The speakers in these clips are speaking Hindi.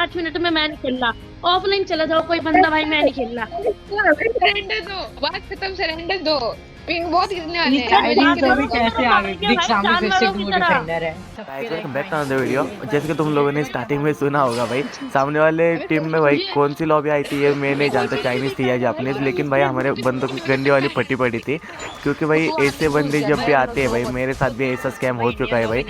5 मिनट में मैं नहीं खेल रहा, ऑफलाइन चला जाओ कोई बंदा, भाई मैं नहीं खेल रहा। सरेंडर दो, बात खत्म, सरेंडर दो। पिंग बहुत गिरने वाले हैं। चाइनीज तो भी कैसे आ गए, देख सामने से जानवरों सिर्फ की वो तरह। डिफेंडर है। Guys welcome back to the video. जैसे कि तुम लोगों ने स्टार्टिंग में सुना होगा भाई, सामने वाले टीम में भाई कौन सी लॉबी आई थी ये मैं नहीं जानता, चाइनीज थी या जापानीज, लेकिन भाई हमारे बंदों की गंदी वाली फटी पड़ी थी। क्योंकि भाई ऐसे बंदे जब भी आते हैं भाई, मेरे साथ भी ऐसा स्कैम हो चुका है भाई।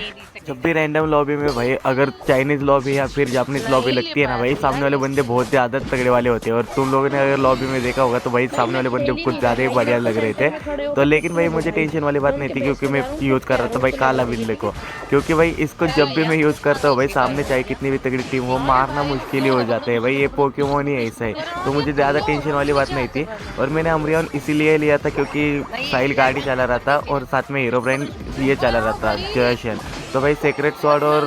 जब भी रैंडम लॉबी में भाई अगर चाइनीज लॉबी या फिर जापानीज लॉबी लगती है ना भाई, सामने वाले बंदे बहुत ज़्यादा तगड़े वाले होते हैं। और तुम लोगों ने अगर लॉबी में देखा होगा तो भाई सामने वाले बंदे कुछ ज़्यादा ही बढ़िया लग रहे थे। तो लेकिन भाई मुझे टेंशन वाली बात नहीं थी, क्योंकि मैं यूज़ कर रहा था भाई काला बिल्ले को। क्योंकि भाई इसको जब भी मैं यूज़ करता हूँ भाई, सामने चाहे कितनी भी तगड़ी टीम हो, मारना मुश्किल ही हो जाता है भाई। ये पोकेमोन ही ऐसा है, तो मुझे ज़्यादा टेंशन वाली बात नहीं थी। और मैंने अमरियन इसीलिए लिया था क्योंकि साहिल गाड़ी चला रहा था और साथ में हीरो ब्रांड ये चला रहा था जयशन। तो भाई सेक्रेट स्वॉर्ड और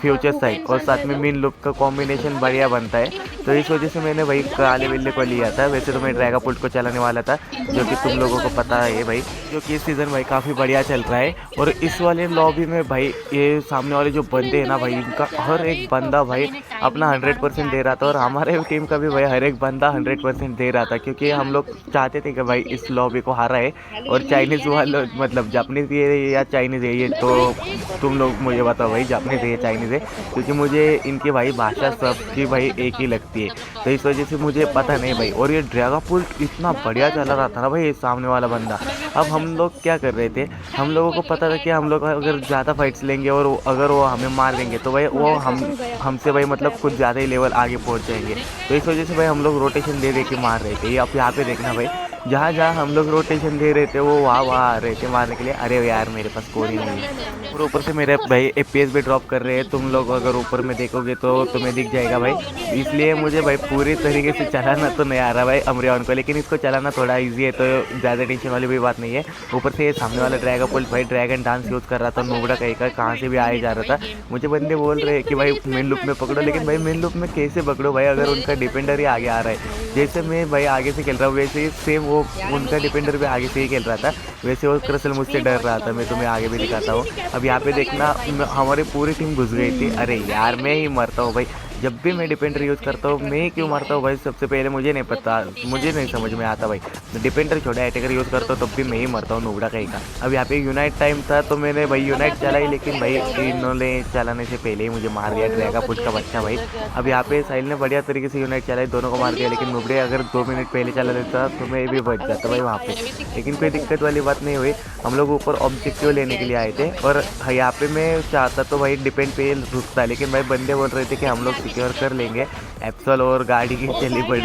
फ्यूचर साइड और साथ में मीन लुक का कॉम्बिनेशन बढ़िया बनता है। तो इस वजह से मैंने भाई काले बिल्ले को लिया था। वैसे तो मैं ड्रैगापुल्ट को चलाने वाला था, जो कि तुम लोगों को पता है भाई, जो कि इस सीज़न भाई काफ़ी बढ़िया चल रहा है। और इस वाले लॉबी में भाई ये सामने वाले जो बंदे हैं ना भाई, इनका हर एक बंदा भाई अपना 100% दे रहा था। और हमारे टीम का भी भाई हर एक बंदा 100% दे रहा था, क्योंकि हम लोग चाहते थे कि भाई इस लॉबी को हारा है। और चाइनीज़ वाले मतलब जापानीज़ ये या चाइनीज़ है ये तो तुम लोग मुझे बताओ भाई, जापानीज़ है या चाइनीज़ है, क्योंकि मुझे इनकी भाई भाषा सबकी भाई एक ही लगती है। तो इस वजह से मुझे पता नहीं भाई। और ये ड्रैगापुल्ट इतना बढ़िया चला रहा था ना भाई सामने वाला बंदा। अब हम लोग क्या कर रहे थे, हम लोगों को पता था कि हम लोग अगर ज़्यादा फाइट्स लेंगे और अगर वो हमें मार देंगे तो भाई वो हमसे भाई मतलब कुछ ज़्यादा ही लेवल आगे पहुंच जाएंगे। तो इस वजह से भाई हम लोग रोटेशन दे दे के मार रहे थे। ये आप यहाँ पे देखना भाई, जहाँ जहाँ हम लोग रोटेशन दे रहे थे वो वहाँ आ रहे थे मारने के लिए। अरे यार मेरे पास कोई नहीं है। और ऊपर से मेरे भाई FPS भी ड्रॉप कर रहे हैं। तुम लोग अगर ऊपर में देखोगे तो तुम्हें दिख जाएगा भाई। इसलिए मुझे भाई पूरी तरीके से चलाना तो नहीं आ रहा भाई अमरियन को, लेकिन इसको चलाना थोड़ा ईजी है, तो ज़्यादा टेंशन वाली भी बात नहीं है। ऊपर से ये सामने वाला ड्रैगापुल्ट भाई ड्रैगन डांस यूज़ कर रहा था, नोबड़ा कहाँ से भी आए जा रहा था। मुझे बंदे बोल रहे हैं कि भाई मेन लुक में पकड़ो, लेकिन भाई मेन लुक में कैसे पकड़ो भाई, अगर उनका डिपेंडर ही आगे आ रहा है। जैसे मैं भाई आगे से खेल रहा हूँ वैसे ही सेम वो उनका डिपेंडर भी आगे से ही खेल रहा था। वैसे वो क्रसल मुझसे डर रहा था। मैं तुम्हें आगे भी दिखाता हूँ। अब यहाँ पे देखना हमारी पूरी टीम घुस गई थी। अरे यार मैं ही मरता हूँ भाई, जब भी मैं डिपेंडर यूज़ करता हूँ। मैं क्यों मरता हूँ भाई सबसे पहले मुझे नहीं पता, मुझे नहीं समझ में आता भाई। डिपेंडर छोड़ा अटैकर यूज़ करता हूँ तब भी मैं ही मरता हूँ नोबड़ा कहीं का। अब यहाँ पे यूनाइट टाइम था तो मैंने भाई यूनाइट चलाई, लेकिन भाई इन्होंने चलाने से पहले ही मुझे मार दिया ड्रैगापुल्ट का बच्चा भाई। अब यहाँ पे साहिल ने बढ़िया तरीके से यूनाइट चलाई, दोनों को मार दिया। लेकिन नोबड़े अगर 2 मिनट पहले चला देता तो मैं भी बच जाता भाई वहाँ पे। लेकिन कोई दिक्कत वाली बात नहीं हुई। हम लोग ऊपर ऑब्जेक्टिव लेने के लिए आए थे और यहाँ पे मैं चाहता तो भाई डिपेंड पे रुकता, लेकिन भाई बंदे बोल रहे थे कि हम लोग सिक्योर कर लेंगे। एप्सल और गाड़ी की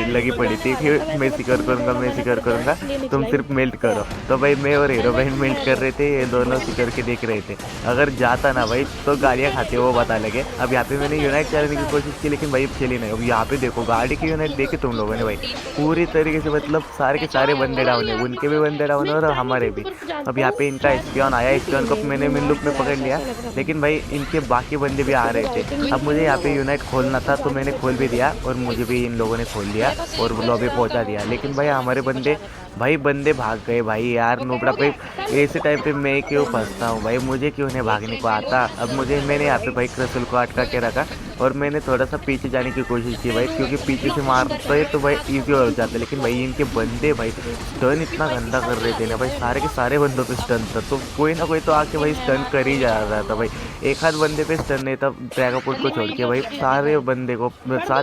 लगी पड़ी थी कि मैं सिक्योर करूँगा, तुम सिर्फ मेल्ट करो। तो भाई मैं और हीरो ब्रांड मेल्ट कर रहे थे, ये दोनों सिक्योर के देख रहे थे। अगर जाता ना भाई तो गालियाँ खाते वो बता लगे। अब यहाँ पे मैंने यूनाइट चलाने की कोशिश की, लेकिन भाई चली नहीं। अब यहाँ पे देखो गाड़ी की यूनाइट देखे तुम लोगों ने भाई, पूरी तरीके से मतलब सारे के सारे बंदे डाउन है, उनके भी बंदे डाउन है और हमारे भी। अब यहाँ पे इनका स्पियन आया, स्पियन को मैंने मिन लुक में पकड़ लिया, लेकिन भाई इनके बाकी बंदे भी आ रहे थे। अब मुझे यहाँ पे यूनाइट खोलना था तो मैंने खोल भी दिया और मुझे भी इन लोगों ने खोल दिया और लॉबी पहुँचा दिया। लेकिन भाई हमारे बंदे भाग गए भाई। यार नोबड़ा पे ऐसे टाइम पे मैं क्यों फंसता हूँ भाई, मुझे क्यों नहीं भागने को आता। अब मैंने यहाँ पे भाई क्रसल को अटका के रखा और मैंने थोड़ा सा पीछे जाने की कोशिश की भाई, क्योंकि पीछे से मारते तो भाई ईजी हो जाता। लेकिन भाई इनके बंदे भाई स्टन इतना गंदा कर रहे थे ना भाई, सारे के सारे बंदों पे स्टन था। तो कोई ना कोई तो आके भाई स्टन कर ही जा रहा था भाई। एक आध बंदे पे स्टन नहीं था ड्रैगापुल्ट को छोड़ के भाई, सारे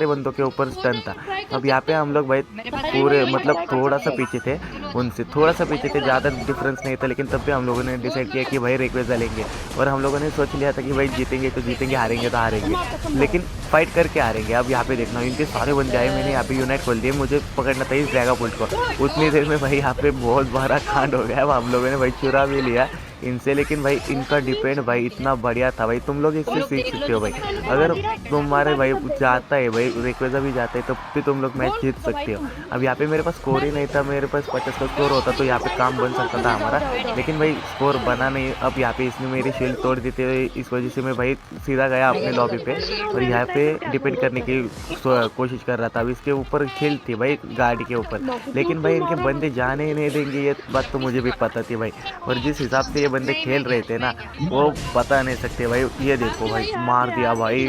बंदों के ऊपर स्टन था। अब यहाँ पे हम लोग भाई पूरे मतलब थोड़ा सा पीछे थे, उनसे थोड़ा सा पीछे थे, ज़्यादा डिफरेंस नहीं था। लेकिन तब भी हम लोगों ने डिसाइड किया कि भाई रिक्वेस्ट लेंगे और हम लोगों ने सोच लिया था कि भाई जीतेंगे तो जीतेंगे, हारेंगे तो हारेंगे, लेकिन फाइट करके हारेंगे। अब यहाँ पे देखना इनके सारे बंदे आए, मैंने यहाँ पे यूनाइट खोल दिए, मुझे पकड़ना था इस ड्रैगापुल्ट को। उतनी देर में भाई यहाँ पे बहुत बड़ा कांड हो गया। अब हम लोगों ने भाई चुरा भी लिया इनसे, लेकिन भाई इनका डिपेंड भाई इतना बढ़िया था भाई। तुम लोग इससे सीख सकते हो भाई, अगर तुम्हारे भाई जाता है भाई रिक्वेस्ट भी जाता है तो भी तुम लोग मैच जीत सकते हो। अब यहाँ पे मेरे पास स्कोर ही नहीं था, मेरे पास 50 ज़्यादा स्कोर होता तो यहाँ पे काम बन सकता था हमारा, लेकिन भाई स्कोर बना नहीं। अब यहाँ पे इसने मेरी शील्ड तोड़ दी थी, इस वजह से मैं भाई सीधा गया अपने लॉबी पे और यहाँ पे डिपेंड करने की कोशिश कर रहा था। अब इसके ऊपर शील्ड थी भाई गाड़ी के ऊपर, लेकिन भाई इनके बंदे जाने ही नहीं देंगे, ये बात तो मुझे भी पता थी भाई। और जिस हिसाब से ये बंदे खेल रहे थे ना वो बता नहीं सकते भाई। ये देखो भाई मार दिया भाई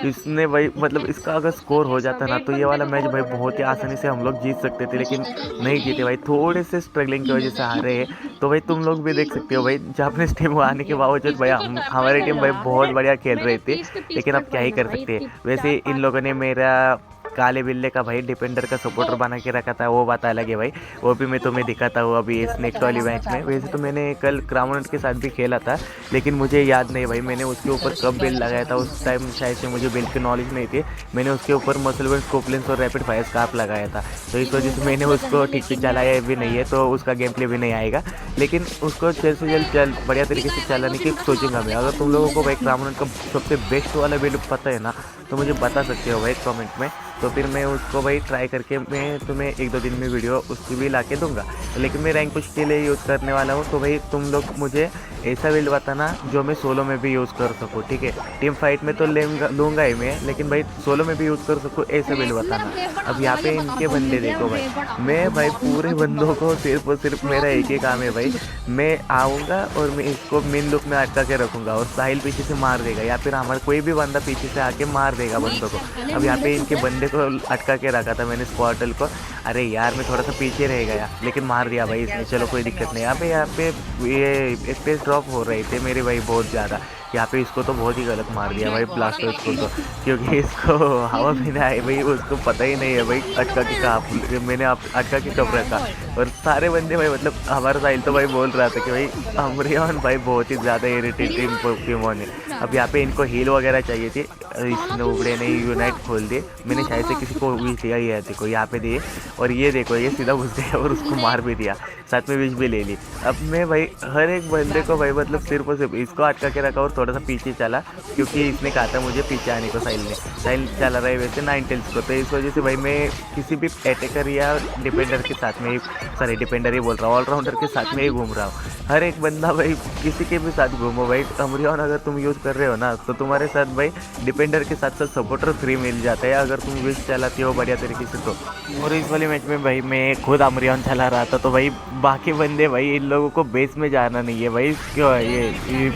इसने भाई, मतलब इसका अगर स्कोर हो जाता ना तो ये वाला मैच भाई बहुत ही आसानी से हम लोग जीत सकते थे, लेकिन नहीं जीते भाई, थोड़े से स्ट्रगलिंग की वजह से हारे हैं। तो भाई तुम लोग भी देख सकते हो भाई जापानीज टीम आने के बावजूद भाई हमारी टीम भाई बहुत बढ़िया खेल रही थी, लेकिन अब क्या ही कर सकते हैं। वैसे इन लोगों ने मेरा काले बिल्ले का भाई डिफेंडर का सपोर्टर बना के रखा था, वो बात अलग है भाई, वो भी मैं तुम्हें दिखाता हूँ अभी इस नेक्स्ट वाली मैच में। वैसे तो मैंने कल क्राउन के साथ भी खेला था, लेकिन मुझे याद नहीं भाई मैंने उसके ऊपर कब बिल्ड लगाया था, उस टाइम शायद से मुझे बिल्ड की नॉलेज नहीं थी। मैंने उसके ऊपर मसल वन स्कोपलेंस और रैपिड फायर स्कार्प लगाया था, तो इस वजह से मैंने उसको ठीक से चलाया भी नहीं है, तो उसका गेम प्ले भी नहीं आएगा, लेकिन उसको जल्द से जल्द बढ़िया तरीके से चलाने की सोचूंगा मैं। अगर तुम लोगों को भाई क्राउन का सबसे बेस्ट वाला बिल्ड पता है ना तो मुझे बता सकते हो भाई कमेंट में, तो फिर मैं उसको भाई ट्राई करके मैं तुम्हें 1-2 दिन में वीडियो उसकी भी ला के दूँगा। लेकिन मैं रैंक पुश के लिए यूज़ करने वाला हूँ, तो भाई तुम लोग मुझे ऐसा बिल्ड बताना जो मैं सोलो में भी यूज़ कर सकूँ, ठीक है। टीम फाइट में तो लूँगा ही मैं, लेकिन भाई सोलो में भी यूज़ कर सकूँ ऐसा बिल्ड बताना। अब यहाँ पे इनके बंदे देखो भाई, मैं भाई पूरे बंदों को सिर्फ और सिर्फ मेरा एक ही काम है भाई, मैं आऊँगा और मैं इसको मेन लुक में अटका के रखूँगा और साहिल पीछे से मार देगा, या फिर हमारा कोई भी बंदा पीछे से आके मार देगा बंदों को। अब यहाँ पे इनके बंदे को अटका के रखा था मैंने स्क्वाटल को, अरे यार मैं थोड़ा सा पीछे रह गया, लेकिन मार दिया भाई इसने, चलो कोई दिक्कत नहीं। यहाँ पे ये स्पेस ड्रॉप हो रहे थे मेरे भाई बहुत ज़्यादा, यहाँ पे इसको तो बहुत ही गलत मार दिया भाई ब्लास्टर को, तो क्योंकि इसको हवा भी नहीं आई भाई, उसको पता ही नहीं है भाई अटका के कहाँ मैंने अटका के कब रखा। और सारे बंदे भाई मतलब हमारा साहिल तो भाई बोल रहा था कि भाई अमरियन भाई बहुत ही ज़्यादा इरिटेटिंग पोकेमॉन है। अब यहाँ पे इनको हील वगैरह चाहिए थी, इसने उबड़े ने यूनाइट खोल दिए, मैंने शायद से किसी को विश दिया, ये देखो यहाँ पे दिए, और ये देखो ये सीधा घुस गया और उसको मार भी दिया, साथ में विश भी ले ली। अब मैं भाई हर एक बंदे को भाई मतलब सिर्फ और सिर्फ इसको अटका के रखा और थोड़ा सा पीछे चला, क्योंकि इसने कहा था मुझे पीछे आने को, साहिल चला रहा है वैसे 9 टेल्स को, तो इस वजह से भाई मैं किसी भी अटैकर या डिफेंडर के साथ में, सॉरी डिफेंडर ही बोल रहा हूँ, ऑलराउंडर के साथ में ही घूम रहा हूँ। हर एक बंदा भाई किसी के भी साथ घूमो भाई, अमरियन अगर तुम यूज़ कर रहे हो ना तो तुम्हारे साथ भाई डिफेंडर के साथ साथ सपोर्टर फ्री मिल जाता है अगर तुम विश चलाती हो बढ़िया तरीके से तो। और इस वाले मैच में भाई मैं खुद अमरियन चला रहा था, तो भाई बाकी बंदे भाई इन लोगों को बेस में जाना नहीं है भाई, क्यों ये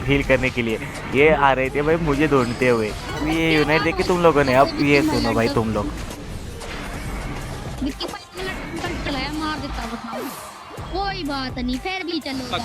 हील करने के लिए ये आ रहे थे भाई मुझे ढूंढते हुए। ये यूनाइट देखी तुम लोगों ने, अब ये सुनो भाई तुम लोग, कोई बात नहीं फिर भी चलो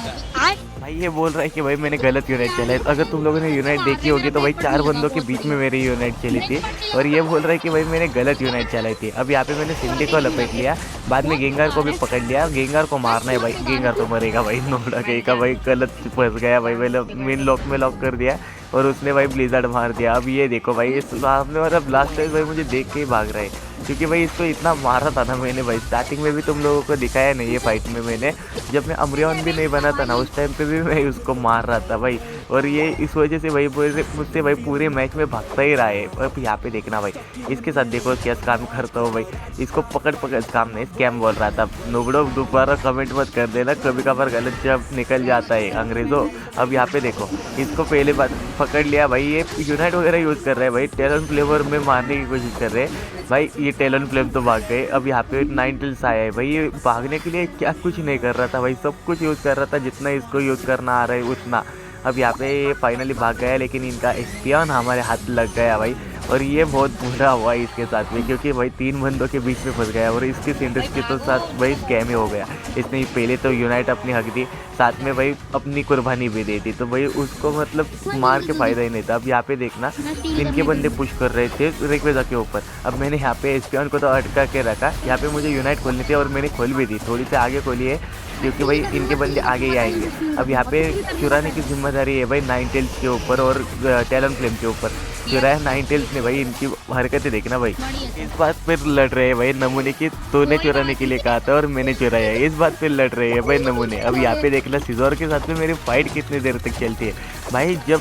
भाई ये बोल रहा है कि भाई मैंने गलत यूनाइट चला है। अगर तुम लोगों ने यूनाइट देखी होगी तो भाई 4 बंदों के बीच में मेरी यूनाइट चली थी, और ये बोल रहा है कि भाई मैंने गलत यूनाइट चलाई थी। अब यहाँ पे मैंने सिंडी को लपेट लिया, बाद में गेंगार को भी पकड़ लिया, गेंगार को मारना है भाई, गेंगार तो मरेगा भाई, नोड़ा कहीं का भाई गलत फंस गया भाई, मैंने मेन लॉक में लॉक कर दिया और उसने भाई ब्लिजर्ड मार दिया। अब ये देखो भाई इस सामने वाला ब्लास्टर भाई मुझे देख के ही भाग रहा है, क्योंकि भाई इसको इतना मारा था ना मैंने भाई, स्टार्टिंग में भी तुम लोगों को दिखाया नहीं है फाइट में मैंने, जब मैं अमरियन भी नहीं बना था ना उस टाइम पे भी मैं उसको मार रहा था भाई, और ये इस वजह से भाई मुझसे भाई पूरे मैच में भागता ही रहा है। और यहाँ पे देखना भाई इसके साथ देखो क्या काम करता हूँ भाई, इसको पकड़ काम नहीं स्कैम बोल रहा था। नोबड़ो दोबारा कमेंट मत कर देना, कभी कभार गलत जब निकल जाता है अंग्रेज़ों। अब यहाँ पे देखो इसको पहले बात पकड़ लिया भाई, ये यूनाइट वगैरह यूज़ कर रहा है भाई, टैलेंट फ्लेवर में मारने की कोशिश कर रहे हैं भाई, ये टैलेंट फ्लेम तो भाग गए। अब यहाँ पे 9 टेल्स आया है भाई, ये भागने के लिए क्या कुछ नहीं कर रहा था भाई, सब कुछ यूज़ कर रहा था जितना इसको यूज़ करना आ रहा है उतना। अब यहाँ पे ये फाइनली भाग गया, लेकिन इनका एक्सपियन हमारे हाथ लग गया भाई, और ये बहुत बुरा हुआ इसके साथ में, क्योंकि भाई 3 बंदों के बीच में फंस गया और इसकी सिंडस के तो साथ भाई स्कैम ही हो गया। इसने पहले तो यूनाइट अपनी हक दी, साथ में भाई अपनी कुर्बानी भी दे दी, तो भाई उसको मतलब मार के फ़ायदा ही नहीं था। अब यहाँ पे देखना इनके बंदे पुश कर रहे थे रेक्वेजा के ऊपर, अब मैंने यहाँ पे एक्सपियन को तो अटका के रखा, यहाँ पे मुझे यूनाइट खोलनी थी और मैंने खोल भी दी, थोड़ी सी आगे खोली है क्योंकि भाई इनके बंदे आगे ही आएंगे। अब यहाँ पे चुराने की जिम्मेदारी है भाई 9 टेल्स के ऊपर और टैलेंट फ्लेम के ऊपर, चुराया 9 टेल्स ने भाई, इनकी हरकतें देखना भाई। इस बात पर लड़ रहे हैं भाई नमूने की, तूने चुराने के लिए कहा था और मैंने चुराया, इस बात पर लड़ रहे हैं भाई नमूने। अब यहाँ पे देखना सिजोर के साथ में मेरी फाइट कितनी देर तक चलती है भाई, जब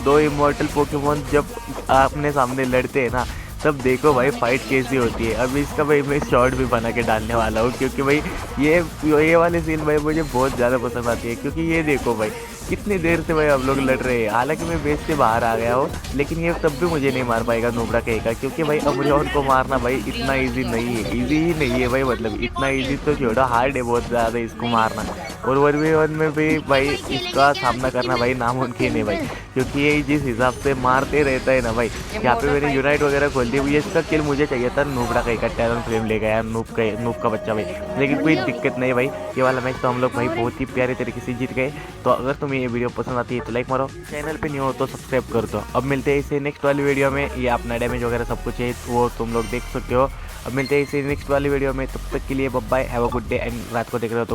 दो इमॉर्टल पोकेमॉन जब आपने सामने लड़ते हैं ना तब देखो भाई फाइट कैसी होती है। अब इसका भाई मैं शॉर्ट भी बना के डालने वाला हूँ, क्योंकि भाई ये वाले सीन भाई मुझे बहुत ज़्यादा पसंद आती है। क्योंकि ये देखो भाई कितनी देर से भाई हम लोग लड़ रहे हैं, हालांकि मैं बेस से बाहर आ गया हूँ, लेकिन ये तब भी मुझे नहीं मार पाएगा नुबड़ा कहेगा, क्योंकि भाई अमरियन को मारना भाई इतना ईजी नहीं है, ईजी ही नहीं है भाई, मतलब इतना ईजी तो छोड़ो, हार्ड है बहुत ज़्यादा इसको मारना। और 1v1 में भी भाई इसका सामना करना भाई नामुमकिन है भाई, क्योंकि ये जिस हिसाब से मारते रहता है ना भाई। यहाँ पे मैंने यूनाइट वगैरह खोल दी हुई है, इसका किल मुझे चाहिए था, नुबड़ा कहेगा टैलन फ्लेम ले गया नूब का बच्चा भाई, लेकिन कोई दिक्कत नहीं भाई। ये वाला मैच तो हम लोग भाई बहुत ही प्यारे तरीके से जीत गए। तो अगर तुम्हें ये वीडियो पसंद आती है तो लाइक मारो, चैनल पे नहीं हो तो सब्सक्राइब कर दो। अब मिलते हैं इसे नेक्स्ट वाली वीडियो में। ये अपना डैमेज वगैरह सब कुछ है वो तुम लोग देख सकते हो। अब मिलते हैं इसे नेक्स्ट वाली वीडियो में, तब तक के लिए bye bye, have a good day. And रात को देख रहे हो तो